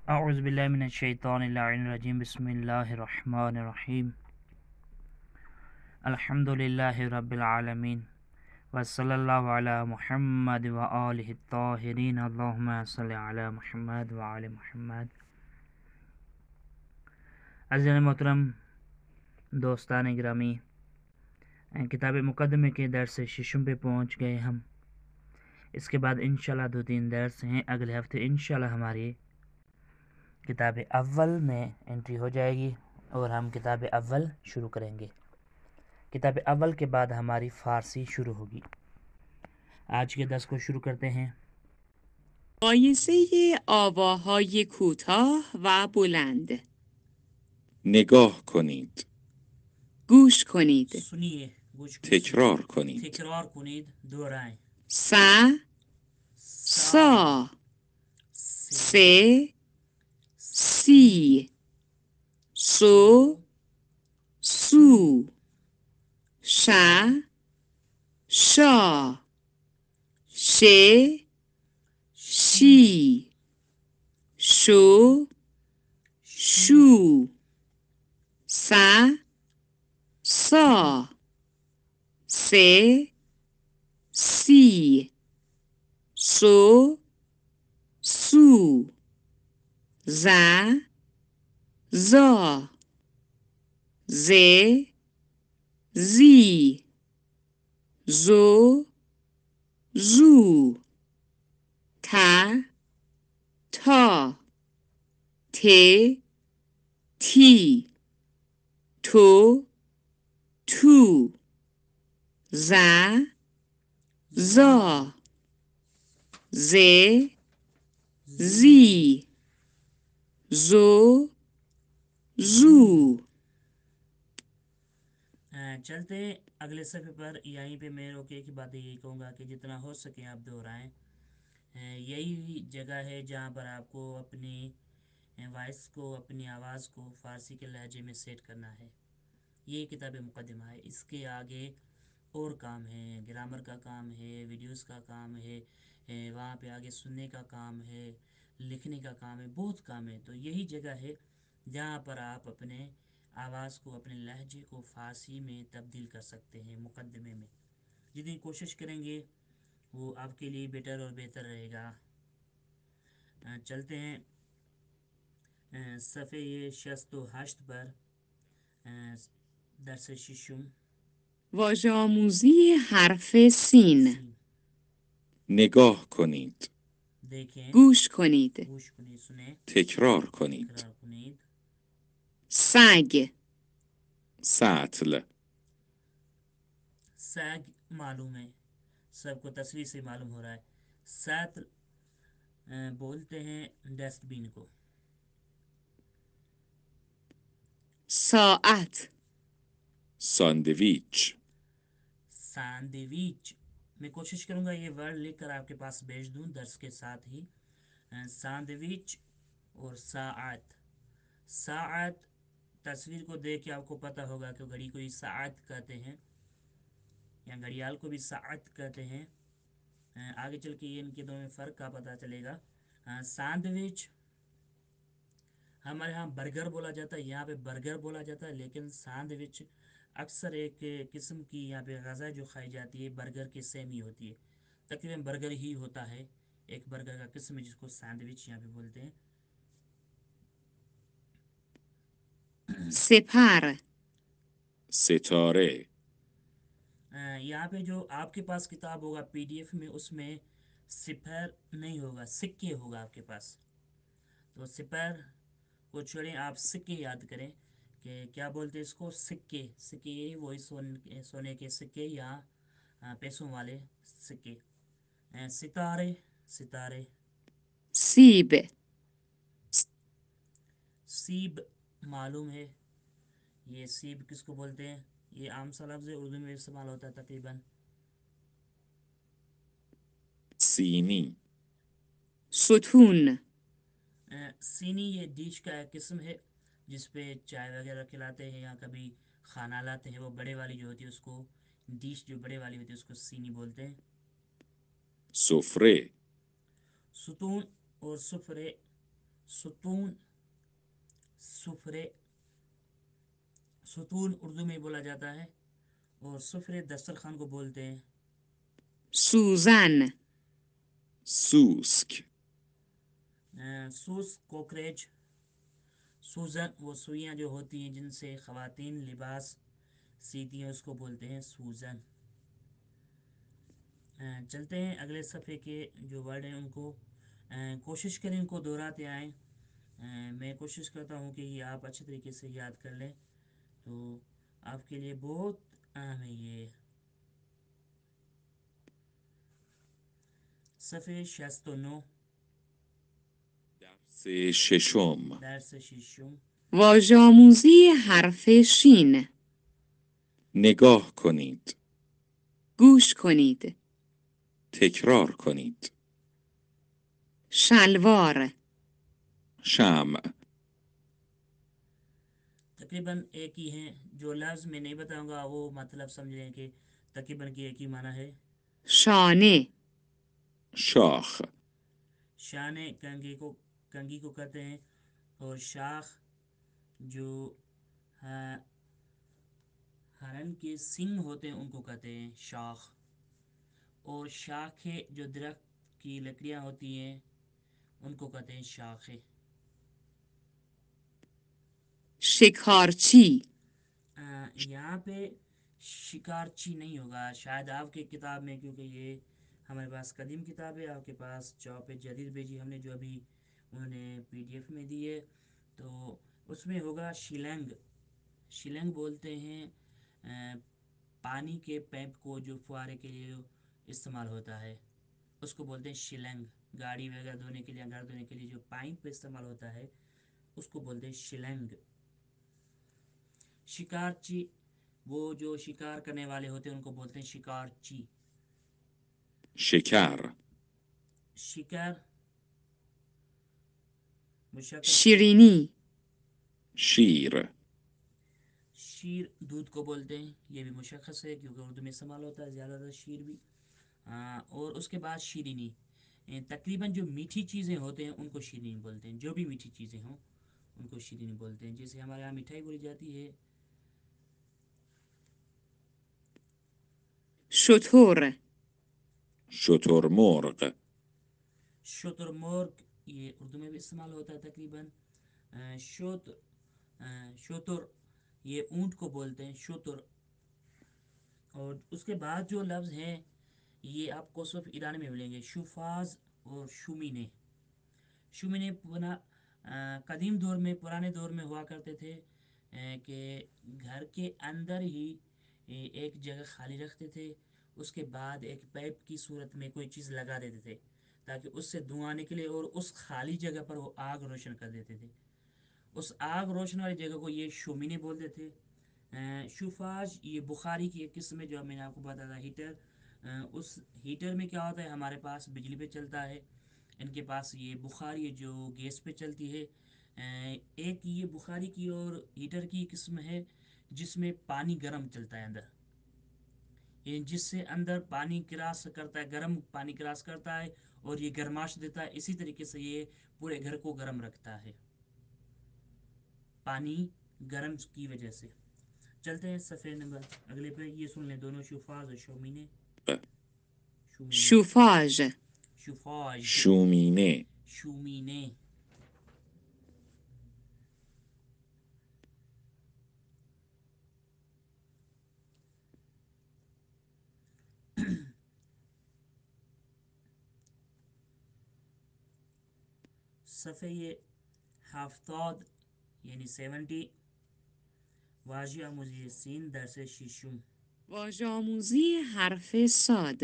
اعوذ باللہ من الشیطان اللعین الرجیم بسم اللہ الرحمن الرحیم الحمد للہ رب العالمین وصلی اللہ علی محمد وآلہ الطاہرین اللہم صلی علی محمد وآل محمد۔ عزیزان محترم، دوستان گرامی، کتاب مقدمے کے درس ششم پہ پہنچ گئے ہم۔ اس کے بعد انشاءاللہ 2-3 درس ہیں۔ اگلے ہفتے انشاءاللہ ہماری کتاب اول میں انٹری ہو جائے گی اور ہم کتاب اول شروع کریں گے۔ کتاب اول کے بعد ہماری فارسی شروع ہوگی۔ آج کے درس کو شروع کرتے ہیں۔ مقایسه آواهای کوتاه و بلند. نگاه کنید. گوش کنید. سنیے، گوش تکرار کنید. تکرار کنید، دہرائیں۔ س، سا، سه، سی، سو، سو، ش، شا، شه، شی، شو، شو، س، سا، سه، سی، سو، سو، ز، زا، ز، زی، زو، زو، ت، تا، ت، تی، تو، تو، ز، زا، ز، زی، زو، زو۔ چلتے ہیں اگلے صفحے پر۔ یہیں پہ میں روکے کی باتیں یہی کہوں گا کہ جتنا ہو سکے آپ دہرائیں۔ یہی جگہ ہے جہاں پر آپ کو اپنی وائس کو، اپنی آواز کو فارسی کے لہجے میں سیٹ کرنا ہے۔ یہ کتاب مقدمہ ہے۔ اس کے آگے اور کام ہے، گرامر کا کام ہے، ویڈیوز کا کام ہے، وہاں پہ آگے سننے کا کام ہے، لکھنے کا کام ہے، بہت کام ہے۔ تو یہی جگہ ہے جہاں پر آپ اپنے آواز کو، اپنے لہجے کو فارسی میں تبدیل کر سکتے ہیں۔ مقدمے میں جتنی کوشش کریں گے وہ آپ کے لیے بیٹر اور بہتر رہے گا۔ چلتے ہیں صفحے 68 پر، درس ششم، واژه آموزی حرف سین. نگاه کنید. دیکھیں، گوش کنید. گوش کنید، سنیں، تکرار کنید. تکرار کنید۔ سگ، سطل. سگ معلوم ہے، سب کو تصویر سے معلوم ہو رہا ہے۔ سطل بولتے ہیں ڈسٹ بین کو۔ ساعت، ساندویچ. ساندویچ، میں کوشش کروں گا یہ ورڈ لکھ کر آپ کے پاس بھیج دوں درس کے ساتھ ہی۔ ساندویچ اور ساعت۔ ساعت تصویر کو دیکھ کے آپ کو پتہ ہوگا کہ گھڑی کو ساعت کہتے ہیں یا گھڑیال کو بھی ساعت کہتے ہیں۔ آگے چل کے یہ ان کے دونوں میں فرق کا پتہ چلے گا۔ ساندویچ ہمارے ہاں برگر بولا جاتا ہے، یہاں پہ برگر بولا جاتا ہے، لیکن ساندویچ اکثر ایک قسم کی یہاں پہ غذا جو کھائی جاتی ہے برگر کے سیم ہی ہوتی ہے، تقریباً برگر ہی ہوتا ہے، ایک برگر کا قسم ہے جس کو سینڈوچ یہاں پہ بولتے ہیں۔ سپر، ستاره. یہاں پہ جو آپ کے پاس کتاب ہوگا پی ڈی ایف میں، اس میں سپر نہیں ہوگا، سکے ہوگا آپ کے پاس۔ تو سپر کو چھوڑیں، آپ سکے یاد کریں کہ کیا بولتے اس کو، سکے۔ سکے یہی وہی سونے کے سکے یا پیسوں والے سکے۔ ستارے، ستارے۔ سیب، سیب معلوم ہے، یہ سیب کس کو بولتے ہیں؟ یہ عام سا لفظ ہے، اردو میں استعمال ہوتا ہے تقریباً۔ سینی. ستون، سینی یہ ڈش کا ایک قسم ہے جس پہ چائے وغیرہ کھلاتے ہیں یا کبھی کھانا لاتے ہیں، وہ بڑے والی جو ہوتی ہے اس کو، ڈش جو بڑے والی ہوتی ہے اس کو سینی بولتے ہیں۔ سفره. ستون اور سفرے ستون، سفرے، ستون اردو میں بولا جاتا ہے، اور سفرے دسترخوان کو بولتے ہیں۔ سوزن، سوسک، سوس کوکریچ، سوزن وہ سوئیاں جو ہوتی ہیں جن سے خواتین لباس سیتی ہیں، اس کو بولتے ہیں سوزن۔ چلتے ہیں اگلے صفحے کے جو ورڈ ہیں ان کو کوشش کریں ان کو دہراتے آئیں۔ میں کوشش کرتا ہوں کہ یہ آپ اچھے طریقے سے یاد کر لیں، تو آپ کے لیے بہت اہم ہے یہ۔ صفحے 69، درس ششم، درس ششم، واژه آموزی حرف شین. نگاه کنید، گوش کنید. تکرار کنید. شلوار، شمع، تقریباً ایک ہی ہیں، جو لفظ میں نہیں بتاؤں گا وہ مطلب سمجھ لیں کہ تقریباً کی ایک ہی معنی ہے۔ شانه، شاخ، شانے کنگھی کو کہتے ہیں، اور شاخ جو ہرن کے سنگ ہوتے ہیں ان کو کہتے ہیں شاخ، اور شاخیں جو درخت کی لکڑیاں ہوتی ہیں ان کو کہتے ہیں شاخیں۔ شکارچی، یہاں پہ شکارچی نہیں ہوگا شاید آپ کی کتاب میں، کیونکہ یہ ہمارے پاس قدیم کتاب ہے، آپ کے پاس چاپ جدید بھیجی ہم نے جو ابھی انہوں نے PDF میں دی ہے، تو اس میں ہوگا شیلنگ۔ شیلنگ بولتے ہیں پانی کے پائپ کو جو فوارے کے لیے استعمال ہوتا ہے، اس کو بولتے ہیں شیلنگ۔ گاڑی وغیرہ دھونے کے لیے، گھر دھونے کے لیے جو پائپ پہ استعمال ہوتا ہے اس کو بولتے ہیں شیلنگ۔ شکارچی وہ جو شکار کرنے والے ہوتے ہیں ان کو بولتے ہیں شکارچی۔ شکر، شکر مشخص سے، شیرینی، شیر، شیر دودھ کو بولتے ہیں، یہ بھی مشخص ہے کیونکہ اردو میں استعمال ہوتا ہے زیادہ تر شیر بھی۔ اور اس کے بعد شیرینی، تقریباً جو میٹھی چیزیں ہوتے ہیں ان کو شیرینی بولتے ہیں، جو بھی میٹھی چیزیں ہوں ان کو شیرینی بولتے ہیں، جیسے ہمارے یہاں مٹھائی بولی جاتی ہے۔ شتر، شترمرغ، شتر مرغ یہ اردو میں بھی استعمال ہوتا ہے تقریباً۔ شتر یہ اونٹ کو بولتے ہیں شتر۔ اور اس کے بعد جو لفظ ہیں یہ آپ کو صرف ایرانی میں ملیں گے، شوفاز اور شومینے۔ شومینے قدیم دور میں، پرانے دور میں ہوا کرتے تھے کہ گھر کے اندر ہی ایک جگہ خالی رکھتے تھے، اس کے بعد ایک پائپ کی صورت میں کوئی چیز لگا دیتے تھے تاکہ اس سے دھواں نکلے، اور اس خالی جگہ پر وہ آگ روشن کر دیتے تھے۔ اس آگ روشن والی جگہ کو یہ شومینے بولتے تھے۔ شوفاج یہ بخاری کی ایک قسم ہے جو میں نے آپ کو بتایا تھا، ہیٹر۔ اس ہیٹر میں کیا ہوتا ہے، ہمارے پاس بجلی پہ چلتا ہے، ان کے پاس یہ بخاری ہے جو گیس پہ چلتی ہے۔ ایک یہ بخاری کی اور ہیٹر کی قسم ہے جس میں پانی گرم چلتا ہے اندر، جس سے اندر پانی کراس کرتا ہے، گرم پانی کراس کرتا ہے اور یہ گرماش دیتا ہے، اسی طریقے سے یہ پورے گھر کو گرم رکھتا ہے پانی گرم کی وجہ سے۔ چلتے ہیں صفحے نمبر اگلے پہ، یہ سن لیں دونوں، شوفاز اور شومینے۔ شومینے، شوفاژ، شوفاج، شومینه، شومینے۔ صفحہ ہفتاد یعنی 70، واژه آموزی سین درس ششم، واژه آموزی حرف صاد.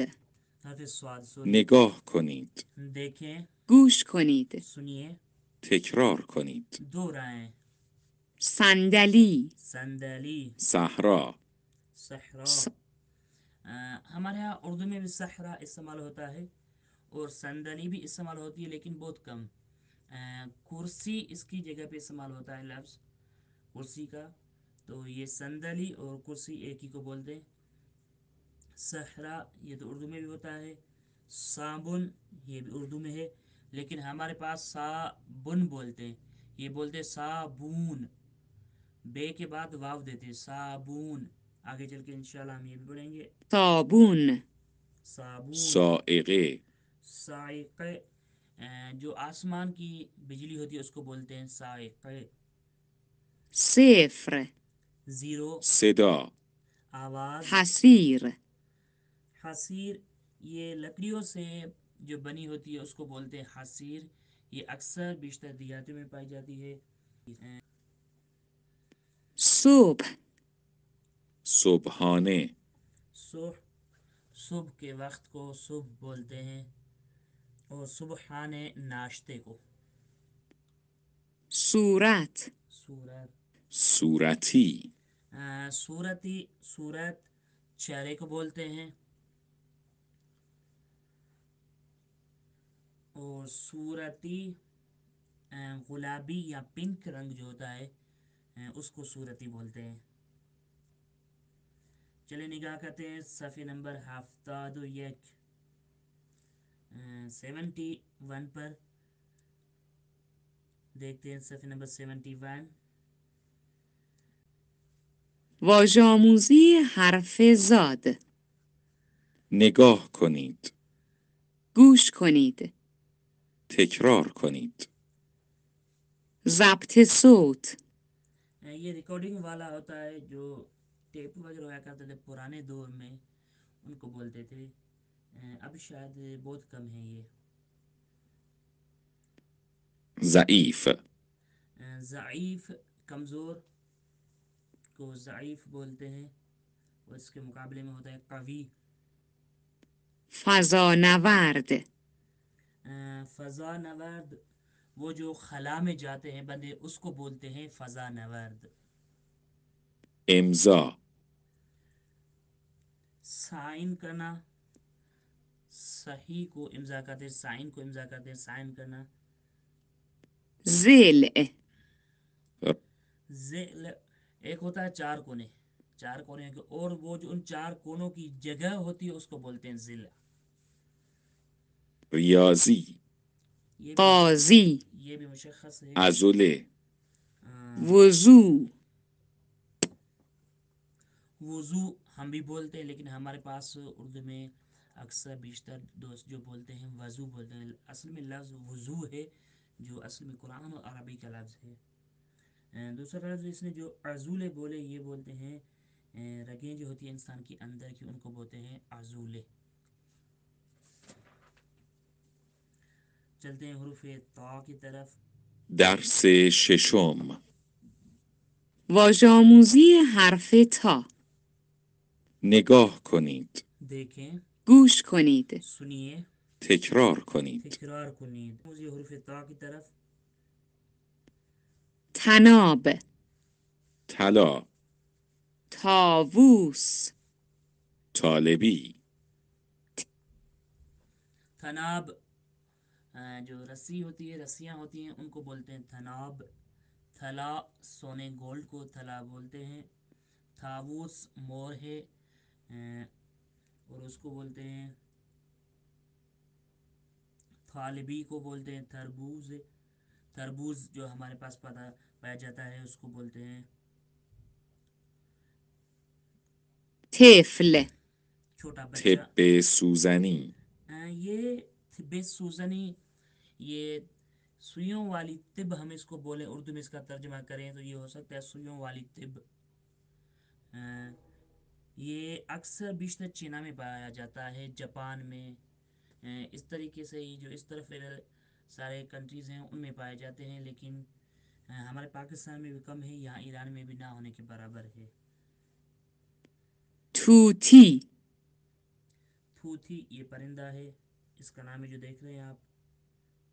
حرف سواد سوری، نگاه کنید، دیکھیں، گوش کنید. سنیے، تکرار کنید. دہرائیں۔ صندلی، صندلی، صحرا، صحرا، ہمارے یہاں اردو میں بھی صحرا استعمال ہوتا ہے اور صندلی بھی استعمال ہوتی ہے لیکن بہت کم۔ کرسی اس کی جگہ پہ استعمال ہوتا ہے لفظ کرسی کا، تو یہ صندلی اور کرسی ایک ہی کو بولتے ہیں۔ صحرا یہ تو اردو میں بھی ہوتا ہے، صابن یہ بھی اردو میں ہے، لیکن ہمارے پاس صابن بولتے ہیں، یہ بولتے ہیں صابون، بے کے بعد واو دیتے ہیں صابون. آگے چل کے انشاءاللہ ہم یہ بھی پڑھیں گے. صابون، صابون. سائقه سائقہ، جو آسمان کی بجلی ہوتی ہے اس کو بولتے ہیں سائقہ. صفر، زیرو، صدا آواز. حسیر، حسیر، یہ لکڑیوں سے جو بنی ہوتی ہے اس کو بولتے ہیں حسیر. یہ اکثر بیشتر دیہاتوں میں پائی جاتی ہے. صبح، صبحانه صبح، صبح کے وقت کو صبح بولتے ہیں، اور صبحانے ناشتے کو. صورت، صورت، صورتی صورتی، صورت چہرے کو بولتے ہیں، اور صورتی گلابی یا پنک رنگ جو ہوتا ہے اس کو صورتی بولتے ہیں. چلے نگاہ کرتے ہیں صفحے نمبر 71 پر. دیکھتے ہیں صفحے نمبر 71. واژه آموزی حرف زاد. نگاه کنید گوش کنید. تکرار کنید ضبط صوت. یہ ریکارڈنگ والا ہوتا ہے، جو ٹیپ وغیرہ ہوا کرتے تھے پرانے دور میں ان کو بولتے تھے. اب شاید بہت کم ہے یہ. ضعیف ضعیف، کمزور کو ضعیف بولتے ہیں، اور اس کے مقابلے میں ہوتا ہے قوی. فضانورد. فضا نورد، وہ جو خلا میں جاتے ہیں بندے اس کو بولتے ہیں فضا نورد. امضا سائن کرنا، صحیح کو امضا کرتے ہیں، سائن کو امضا کرتے ہیں، سائن کرنا. ضلع. ذیل، ایک ہوتا ہے چار کونے، چار کونے کے، اور وہ جو ان چار کونوں کی جگہ ہوتی ہے اس کو بولتے ہیں ذیل. ریاضی یہ بھی قاضی. یہ بھی مشخص ہے. عضله وضو. وضو ہم بھی بولتے ہیں، لیکن ہمارے پاس اردو میں اکثر بیشتر دوست جو بولتے ہیں وضو بولتے ہیں. اصل میں لفظ وضو ہے، جو اصل میں قرآن اور عربی کا لفظ ہے. دوسرا لفظ اس نے جو عضولے بولے، یہ بولتے ہیں رگیں جو ہوتی ہیں انسان کی اندر کی ان کو بولتے ہیں عضولے. چلتے ہیں حروف طا کی طرف. درس ششم واژه آموزی حرف تا. نگاه کنید دیکھیں، گوش کنید. سنیے، تکرار کنید تکرار کنید. یہ حروف طا کی طرف. تناب، طلا طاووس. طالبی تھناب، جو رسی ہوتی ہے، رسیاں ہوتی ہیں ان کو بولتے ہیں تھناب. تھلا، سونے گولڈ کو تھلا بولتے ہیں. تھاووس مور ہے، اور اس کو بولتے ہیں طالبی کو بولتے ہیں تربوز. تربوز جو ہمارے پاس پایا جاتا ہے اس کو بولتے ہیں طفل، چھوٹا بچہ. طب سوزنی یہ طب سوزنی، یہ سوئیوں والی طب ہم اس کو بولیں، اردو میں اس کا ترجمہ کریں تو یہ ہو سکتا ہے سوئیوں والی طب. یہ اکثر بیشتر چینا میں پایا جاتا ہے، جاپان میں. اس طریقے سے ہی جو اس طرف سارے کنٹریز ہیں ان میں پائے جاتے ہیں، لیکن ہمارے پاکستان میں بھی کم ہے، یہاں ایران میں بھی نہ ہونے کے برابر ہے. طوطی. طوطی یہ پرندہ ہے، اس کا نام ہے جو دیکھ رہے ہیں آپ.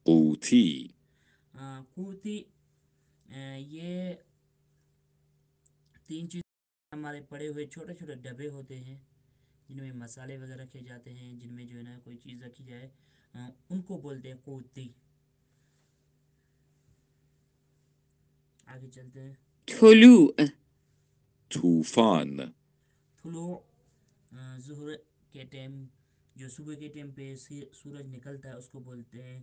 قوطی قوطی، یہ تین چیز ہمارے پڑے ہوئے چھوٹے چھوٹے ڈبے ہوتے ہیں جن میں مسالے وغیرہ رکھے جاتے ہیں، جن میں جو ہے نا کوئی چیز رکھی جائے، ان کو بولتے ہیں قوطی. آگے چلتے ہیں. طلوع، طوفان طلوع، ظہر کے ٹائم، جو صبح کے ٹائم پہ سورج نکلتا ہے اس کو بولتے ہیں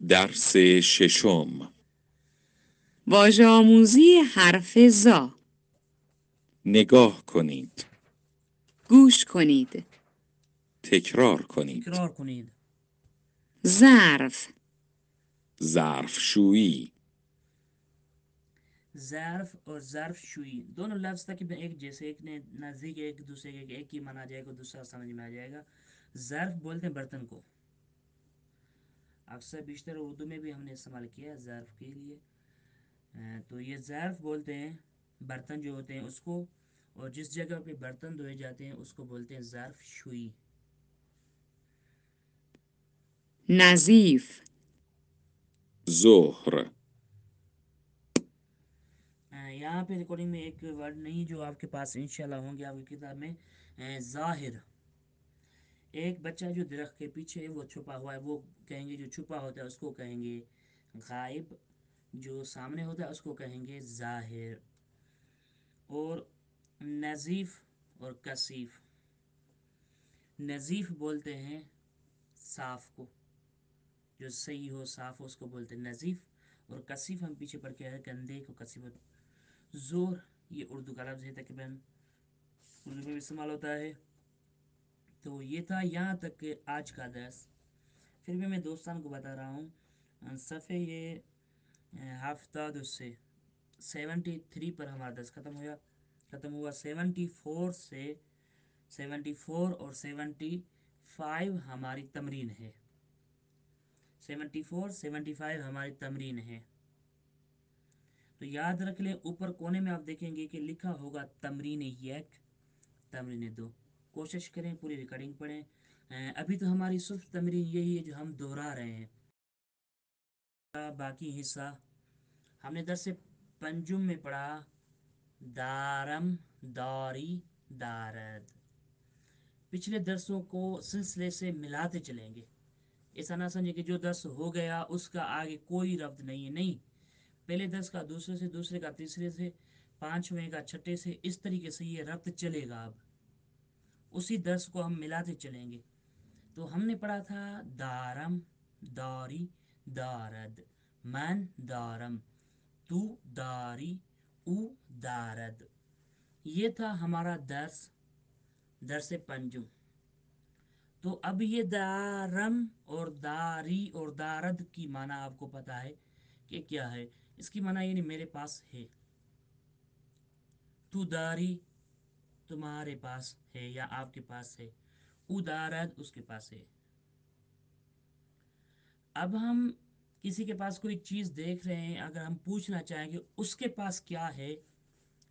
درس ششم. واژه آموزی حرف زا. نگاه کنید. گوش کنید. تکرار کنید. تکرار کنید. ظرف. ظرفشویی. ظرف اور ظرف شوئی دونوں لفظ تقریباً ایک جیسے، ایک نے نزدیک ایک دوسرے کے، ایک ہی مانا جائے گا، دوسرا سمجھ میں آ جائے گا۔ ظرف بولتے ہیں برتن کو، اکثر بیشتر اردو میں بھی ہم نے استعمال کیا ظرف کے لیے۔ تو یہ ظرف بولتے ہیں برتن جو ہوتے ہیں اس کو، اور جس جگہ پہ برتن دھوئے جاتے ہیں اس کو بولتے ہیں ظرف شوئی۔ نظیف. ظهر. یہاں پہ ریکارڈنگ میں ایک ورڈ نہیں جو آپ کے پاس انشاءاللہ ہوں گے آپ کی کتاب میں، ظاہر۔ ایک بچہ جو درخت کے پیچھے وہ چھپا ہوا ہے، وہ کہیں گے جو چھپا ہوتا ہے اس کو کہیں گے غائب، جو سامنے ہوتا ہے اس کو کہیں گے ظاہر۔ اور نظیف اور کثیف، نظیف بولتے ہیں صاف کو، جو صحیح ہو صاف ہو اس کو بولتے ہیں نظیف، اور کثیف ہم پیچھے پڑھ کے آئے گندے کو کثیف ہوتا ہے۔ زور یہ اردو کا لفظ ہے، تقریباً اردو میں بھی استعمال ہوتا ہے۔ تو یہ تھا یہاں تک کہ آج کا درس، پھر بھی میں دوستان کو بتا رہا ہوں صفحے یہ ہفتاد سے 73 پر ہمارا درس ختم ہوا 74 سے 74 اور 75 ہماری تمرین ہے، 74 75 ہماری تمرین ہے۔ تو یاد رکھ لیں اوپر کونے میں آپ دیکھیں گے کہ لکھا ہوگا تمرین 1 تمرین 2، کوشش کریں پوری ریکارڈنگ پڑھیں۔ ابھی تو ہماری صرف تمرین یہی ہے جو ہم دہرا رہے ہیں، باقی حصہ ہم نے درس پنجم میں پڑھا دارم، داری، دارد۔ پچھلے درسوں کو سلسلے سے ملاتے چلیں گے، ایسا نہ سمجھے کہ جو درس ہو گیا اس کا آگے کوئی ربط نہیں ہے، نہیں، پہلے درس کا دوسرے سے، دوسرے کا تیسرے سے، پانچویں کا چھٹے سے، اس طریقے سے یہ ربط چلے گا۔ اب اسی درس کو ہم ملاتے چلیں گے۔ تو ہم نے پڑھا تھا دارم، داری، دارد، من دارم، تو داری، او دارد، یہ تھا ہمارا درس پنجم۔ تو اب یہ دارم اور داری اور دارد کی معنی آپ کو پتا ہے کہ کیا ہے۔ اس کی معنی یعنی میرے پاس ہے، تو داری تمہارے پاس ہے یا آپ کے پاس ہے، او دارد اس کے پاس ہے۔ اب ہم کسی کے پاس کوئی چیز دیکھ رہے ہیں، اگر ہم پوچھنا چاہیں گے اس کے پاس کیا ہے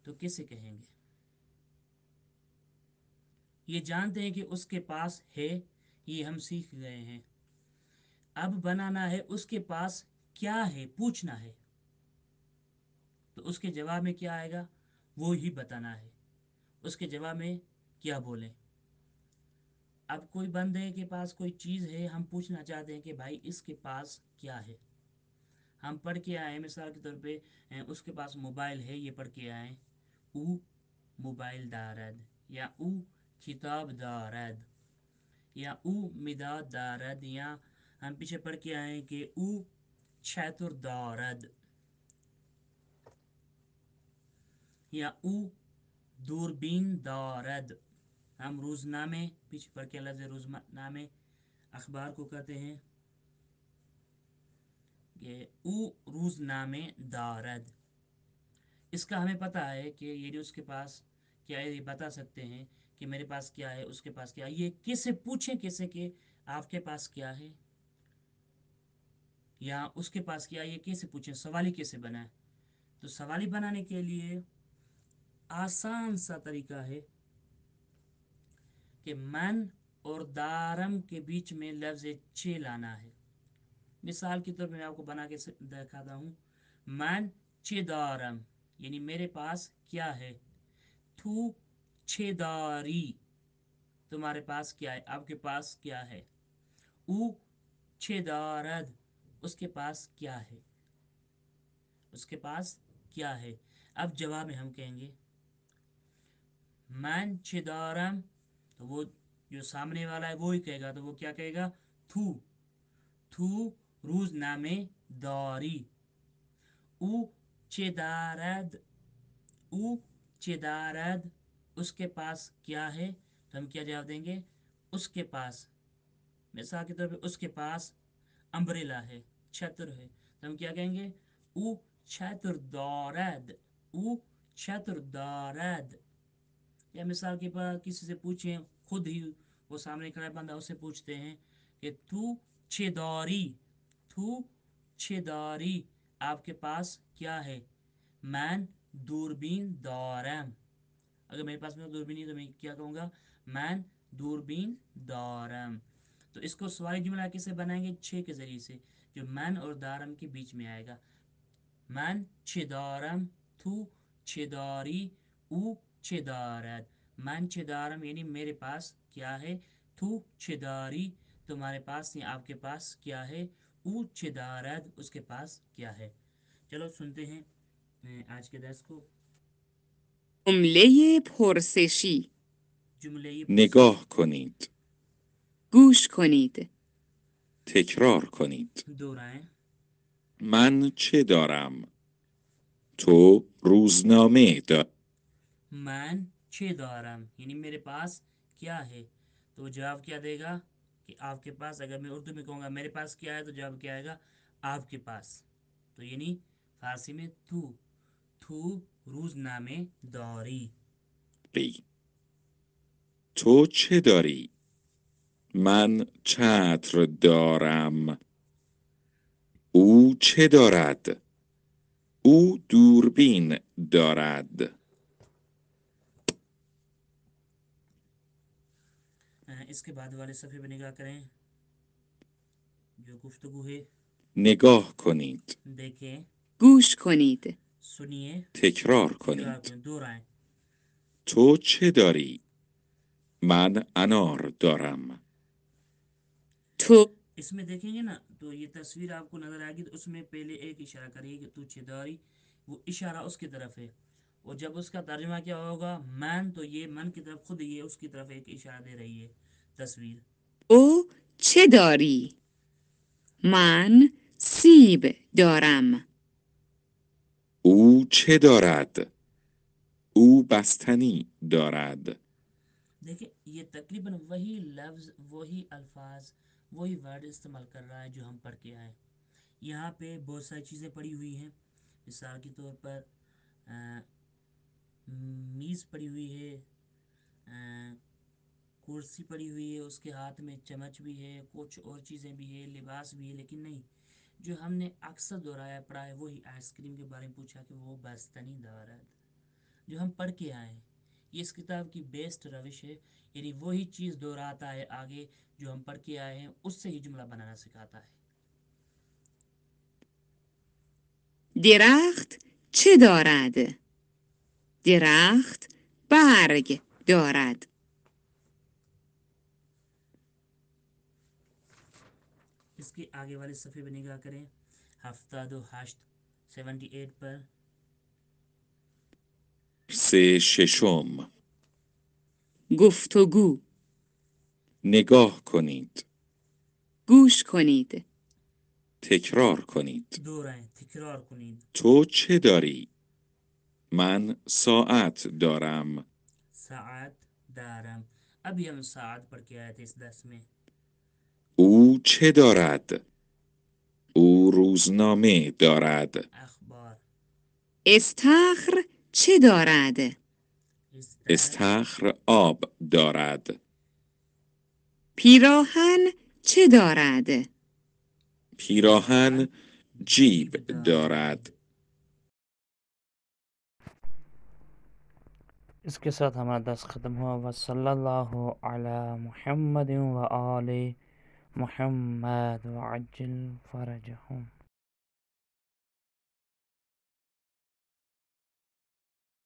تو کیسے کہیں گے؟ یہ جانتے ہیں کہ اس کے پاس ہے، یہ ہم سیکھ گئے ہیں۔ اب بنانا ہے اس کے پاس کیا ہے، پوچھنا ہے تو اس کے جواب میں کیا آئے گا وہ ہی بتانا ہے، اس کے جواب میں کیا بولیں۔ اب کوئی بندے کے پاس کوئی چیز ہے، ہم پوچھنا چاہتے ہیں کہ بھائی اس کے پاس کیا ہے، ہم پڑھ کے آئے ہیں مثال کے طور پہ اس کے پاس موبائل ہے، یہ پڑھ کے آئے او موبائل دارد، یا او کتاب دارد، یا او مداد دارد، یا ہم پیچھے پڑھ کے آئے ہیں کہ او چھتر دارد، یا او دوربین دارد۔ ہم روزنامے پیچھے پڑھ کے لفظ روزنامے اخبار کو کہتے ہیں کہ او روزنامے دارد۔ اس کا ہمیں پتہ ہے کہ یہ جو اس کے پاس کیا ہے، یہ بتا سکتے ہیں کہ میرے پاس کیا ہے، اس کے پاس کیا ہے۔ یہ کیسے پوچھیں کیسے کہ آپ کے پاس کیا ہے یا اس کے پاس کیا ہے، یہ کیسے پوچھیں، سوالی کیسے بنائیں؟ تو سوالی بنانے کے لیے آسان سا طریقہ ہے کہ من اور دارم کے بیچ میں لفظ چے لانا ہے۔ مثال کے طور پہ میں آپ کو بنا کے دکھاتا ہوں، من چے دارم، یعنی میرے پاس کیا ہے، تو چه داری تمہارے پاس کیا ہے، آپ کے پاس کیا ہے. او چه دارد اس کے پاس کیا ہے، اس کے پاس کیا ہے. اب جواب میں ہم کہیں گے من چه دارم، تو وہ جو سامنے والا ہے وہی کہے گا، تو وہ کیا کہے گا، تو روزنامه داری. او چه دارد، او چه دارد اس کے پاس کیا ہے، تو ہم کیا جواب دیں گے، اس کے پاس. مثال کے طور پہ اس کے پاس امبریلا ہے، چھتر ہے، تو ہم کیا کہیں گے، او چھتر دارد، او چھتر دارد. یا مثال کے پاس کسی سے پوچھیں، خود ہی وہ سامنے کھڑا بندہ اس سے پوچھتے ہیں کہ تو چه داری، تو چه داری آپ کے پاس کیا ہے. من دوربین دارم، اگر میرے پاس میں دوربین نہیں تو میں کیا کہوں گا، من دوربین دارم. تو اس کو سوالی جملہ کیسے بنائیں گے، چھ کے ذریعے سے، جو من اور دارم کے بیچ میں آئے گا. من چه دارم، تو چه داری، او چه دارد. من چه دارم یعنی میرے پاس کیا ہے، تو چه داری تمہارے پاس یا آپ کے پاس کیا ہے، او چه دارد اس کے پاس کیا ہے. چلو سنتے ہیں آج کے درس کو. جمله پرسشی. جمله نگاه کنید. گوش کنید. تکرار کنید. دورائیں. من چه دارم؟ تو روزنامه داری. من چه دارم یعنی میرے پاس کیا ہے، تو جواب کیا دے گا کہ آپ کے پاس. اگر میں اردو میں کہوں گا میرے پاس کیا ہے، تو جواب کیا آئے گا، آپ کے پاس. تو یعنی فارسی میں تو روزنامه داری. تو چه داری؟ من چتر دارم. او چه دارد؟ او دوربین دارد. اس کے بعد والے صفحے پہ نگاہ کریں، جو گفتگو ہے نگاه کنید. دیکھیں، گوش کنید. سنیے، تکرار تکرار کنید. کریں، دورائیں. تو چه داری؟ من انار دارم. تو اس میں دیکھیں گے نا تو یہ تصویر آپ کو نظر آئے گی، تو اس میں پہلے ایک اشارہ کریے کہ تو چه داری، وہ اشارہ اس کی طرف ہے. اور جب اس کا ترجمہ کیا ہوگا من، تو یہ من کی طرف خود یہ اس کی طرف ایک اشارہ دے رہی ہے تصویر. او چه داری؟ من سیب دارم. او چه دارد؟ او بستنی دارد. دیکھیں یہ تقریباً وہی لفظ، وہی الفاظ، وہی ورڈ استعمال کر رہا ہے جو ہم پڑھ کے آئے. یہاں پہ بہت ساری چیزیں پڑی ہوئی ہیں. مثال کے طور پر میز پڑی ہوئی ہے، کرسی پڑی ہوئی ہے، اس کے ہاتھ میں چمچ بھی ہے، کچھ اور چیزیں بھی ہے، لباس بھی ہے. لیکن نہیں، جو ہم نے اکثر دہرایا پڑھا ہے وہی آئس کریم کے بارے میں پوچھا کہ وہ بستنی دارد، جو ہم پڑھ کے آئے ہیں. یہ اس کتاب کی بیسٹ روش ہے، یعنی وہی چیز دہراتا ہے آگے جو ہم پڑھ کے آئے ہیں، اس سے ہی جملہ بنانا سکھاتا ہے. درخت چه دارد؟ درخت برگ دارد. اس کے آگے والے صفحے پہ نگاہ کریں، 78 پر. ششم. گفتگو. نگاه کنید. گوش کنید. تکرار کنید. دورائیں، تکرار کنید. تو چه داری؟ من ساعت دارم. ساعت دارم، ابھی ہم ساعت پڑھ کے آئے تھے اس درس میں. او چه دارد؟ او روزنامه دارد. اخبار. استخر چه دارد؟ استخر آب دارد. پیراهن چه دارد؟ پیراهن جیب دارد. اس کے ساتھ ہمارا درس ختم ہوا. وصلی اللہ علی محمد و آل محمد وعجل فرجہم.